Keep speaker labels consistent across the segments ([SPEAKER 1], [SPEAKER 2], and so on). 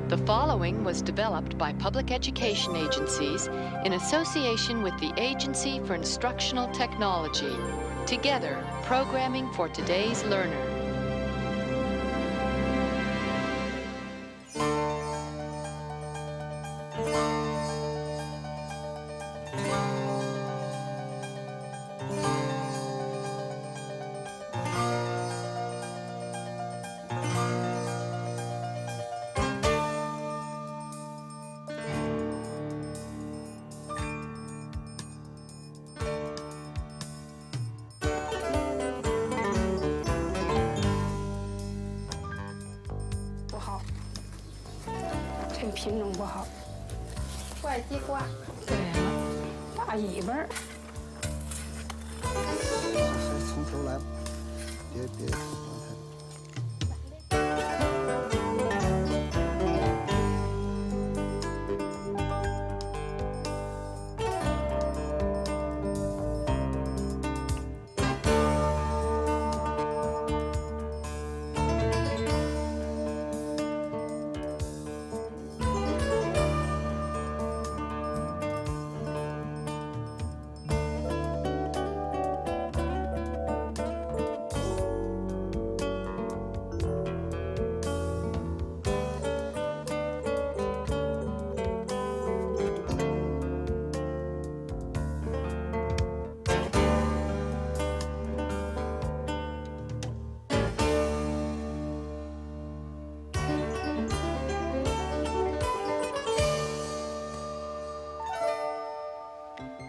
[SPEAKER 1] The following was developed by public education agencies in association with the Agency for Instructional Technology. Together, programming for today's learner.
[SPEAKER 2] 品种不好，
[SPEAKER 3] 怪鸡瓜。
[SPEAKER 2] 对呀，大尾巴儿。
[SPEAKER 4] 从头来，别。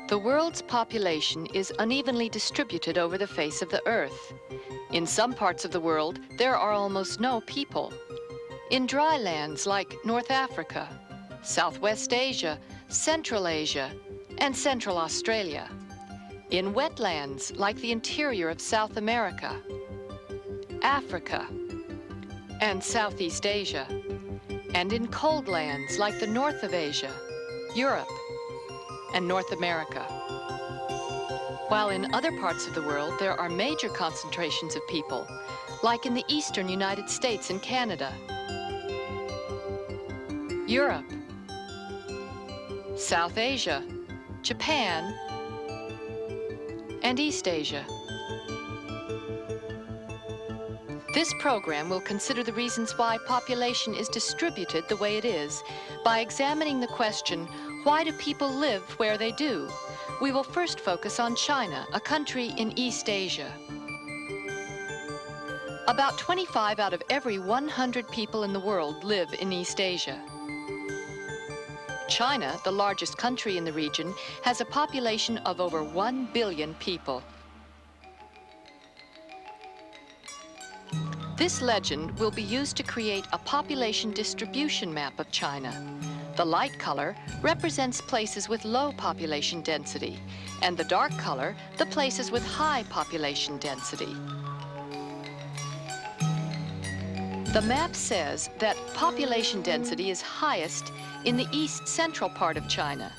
[SPEAKER 1] The world's population is unevenly distributed over the face of the earth. In some parts of the world, there are almost no people. In dry lands like North Africa, Southwest Asia, Central Asia, and Central Australia. In wetlands like the interior of South America, Africa, and Southeast Asia. And in cold lands like the north of Asia, Europe, and North America. While in other parts of the world there are major concentrations of people, like in the eastern United States and Canada, Europe, South Asia, Japan, and East Asia. This program will consider the reasons why population is distributed the way it is by examining the question, why do people live where they do? We will first focus on China, a country in East Asia. About 25 out of every 100 people in the world live in East Asia. China, the largest country in the region, has a population of over 1 billion people. This legend will be used to create a population distribution map of China. The light color represents places with low population density, and the dark color, the places with high population density. The map says that population density is highest in the east-central part of China.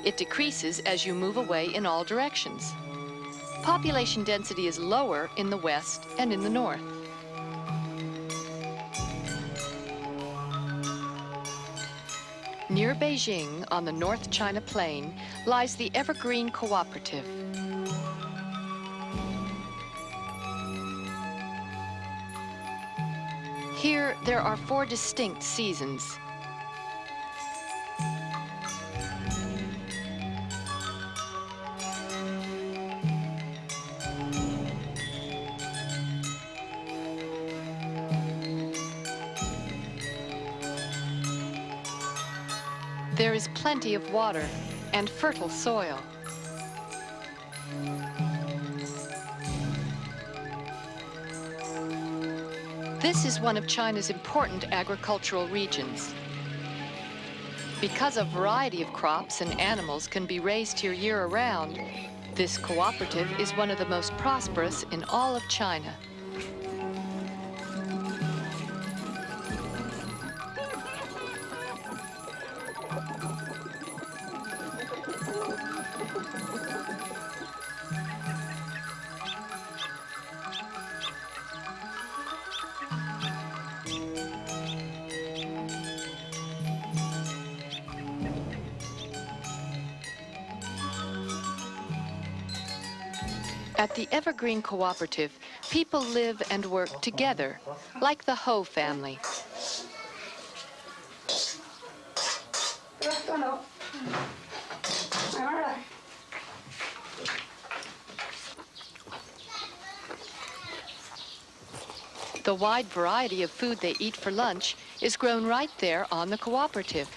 [SPEAKER 1] It decreases as you move away in all directions. Population density is lower in the west and in the north. Near Beijing, on the North China Plain, lies the Evergreen Cooperative. Here, there are 4 distinct seasons. There is plenty of water and fertile soil. This is one of China's important agricultural regions. Because a variety of crops and animals can be raised here year-round, this cooperative is one of the most prosperous in all of China. At the Evergreen Cooperative, people live and work together, like the Ho family.
[SPEAKER 2] 端走，慢慢来。
[SPEAKER 1] The wide variety of food they eat for lunch is grown right there on the cooperative.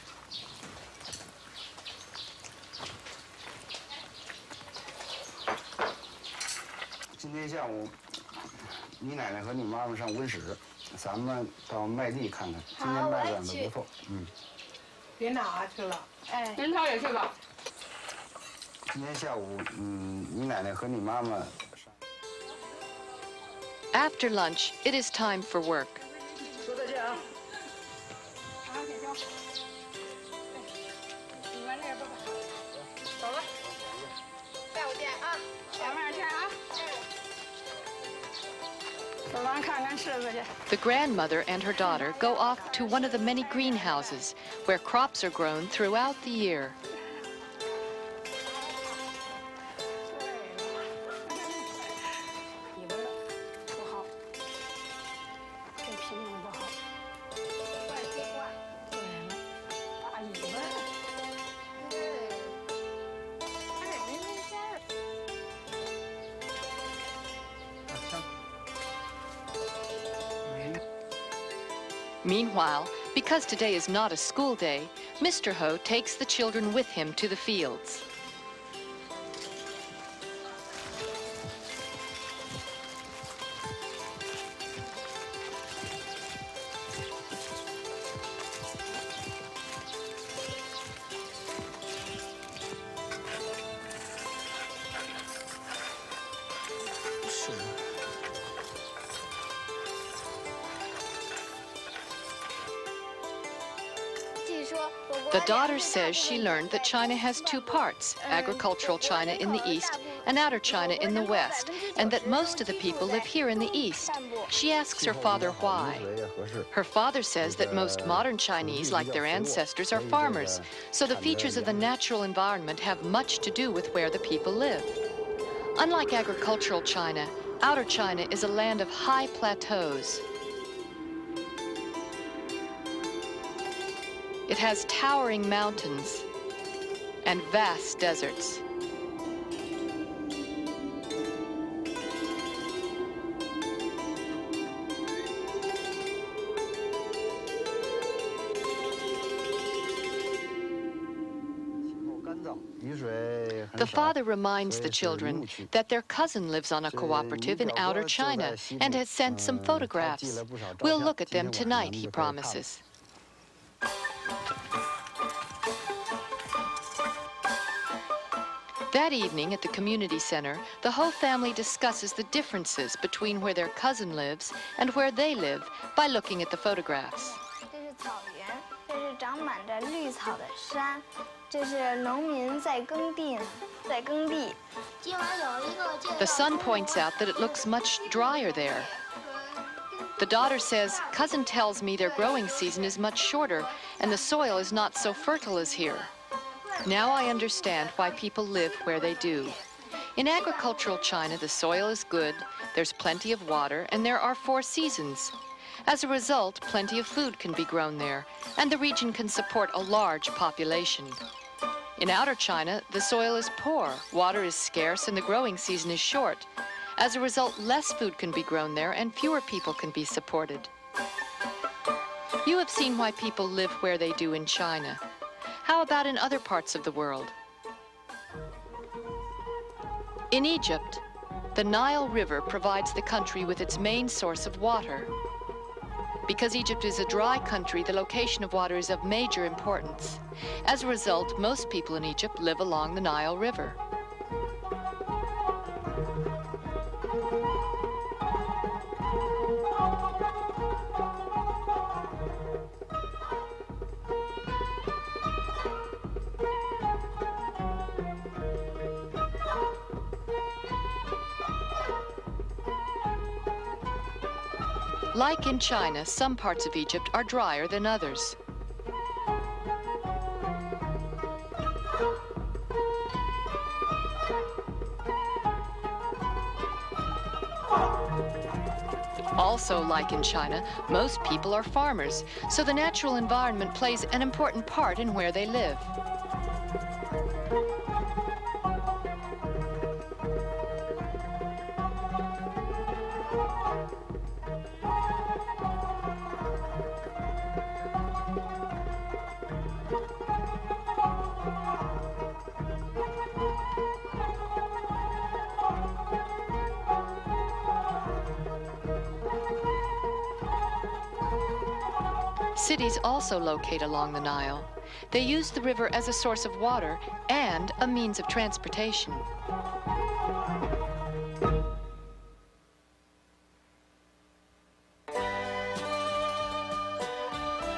[SPEAKER 4] 今天下午，你奶奶和你妈妈上温室，咱们到麦地看看。今天麦长得不错，
[SPEAKER 5] 别哪去了？
[SPEAKER 3] 哎，
[SPEAKER 2] 元涛也去吧。
[SPEAKER 4] 今天下午，你奶奶和你妈妈。
[SPEAKER 1] After lunch, it is time for work.
[SPEAKER 2] 说再见啊。啊，铁锹。你们那个吧。走了。
[SPEAKER 3] 下午见啊！
[SPEAKER 2] 前面见啊。走完看看柿子去。
[SPEAKER 1] The grandmother and her daughter go off to one of the many greenhouses where crops are grown throughout the year.
[SPEAKER 2] 里边不好，这品种不好。
[SPEAKER 3] 怪西瓜。
[SPEAKER 2] 对了，大尾巴。
[SPEAKER 3] 对。它这没没尖儿。
[SPEAKER 1] Meanwhile, because today is not a school day, Mr. Ho takes the children with him to the fields. The daughter says she learned that China has two parts, agricultural China in the east and outer China in the west, and that most of the people live here in the east. She asks her father why. Her father says that most modern Chinese, like their ancestors, are farmers, so the features of the natural environment have much to do with where the people live. Unlike agricultural China, outer China is a land of high plateaus. It has towering mountains and vast deserts. The father reminds the children that their cousin lives on a cooperative in outer China and has sent some photographs. We'll look at them tonight, he promises. That evening at the community center, the Ho family discusses the differences between where their cousin lives and where they live by looking at the photographs.
[SPEAKER 6] 这是草原，这是长满着绿草的山，这是农民在耕地呢，在耕地。今晚有一个介绍。
[SPEAKER 1] The son points out that it looks much drier there. The daughter says, cousin tells me their growing season is much shorter and the soil is not so fertile as here. Now I understand why people live where they do. In agricultural China, the soil is good, there's plenty of water, and there are 4 seasons. As a result, plenty of food can be grown there, and the region can support a large population. In outer China, the soil is poor, water is scarce, and the growing season is short. As a result, less food can be grown there, and fewer people can be supported. You have seen why people live where they do in China. How about in other parts of the world? In Egypt, the Nile River provides the country with its main source of water. Because Egypt is a dry country, the location of water is of major importance. As a result, most people in Egypt live along the Nile River. Like in China, some parts of Egypt are drier than others. Also, like in China, most people are farmers, so the natural environment plays an important part in where they live. Cities also locate along the Nile. They use the river as a source of water and a means of transportation.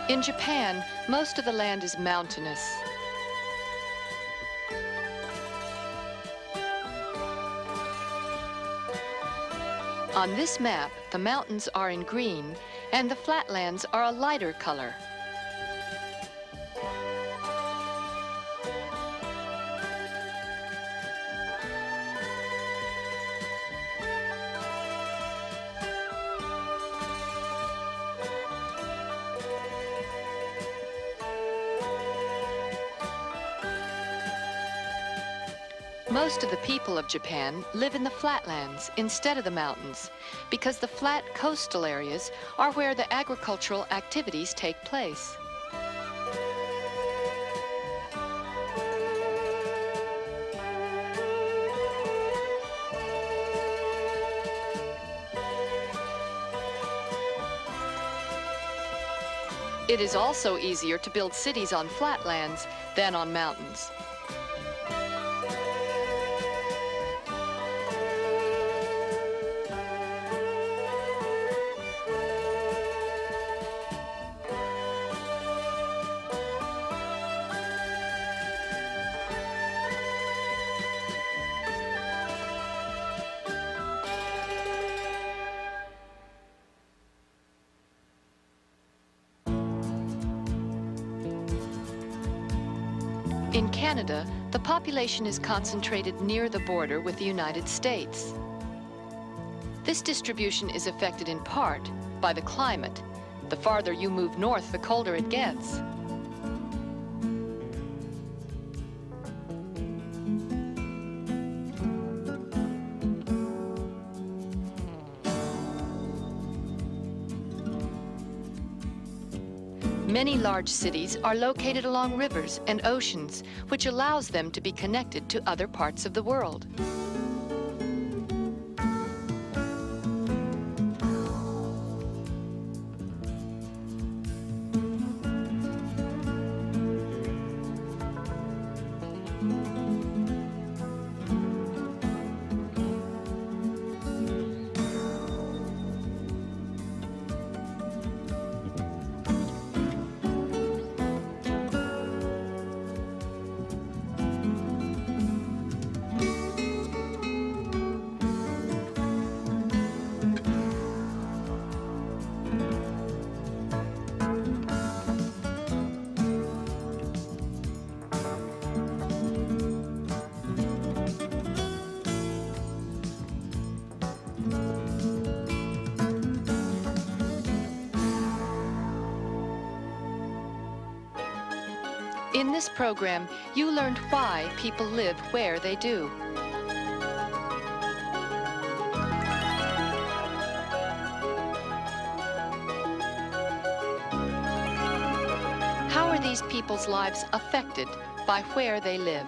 [SPEAKER 1] In Japan, most of the land is mountainous. On this map, the mountains are in green and the flatlands are a lighter color. Most of the people of Japan live in the flatlands instead of the mountains because the flat coastal areas are where the agricultural activities take place. It is also easier to build cities on flatlands than on mountains. In Canada, the population is concentrated near the border with the United States. This distribution is affected in part by the climate. The farther you move north, the colder it gets. Many large cities are located along rivers and oceans, which allows them to be connected to other parts of the world. In this program, you learned why people live where they do. How are these people's lives affected by where they live?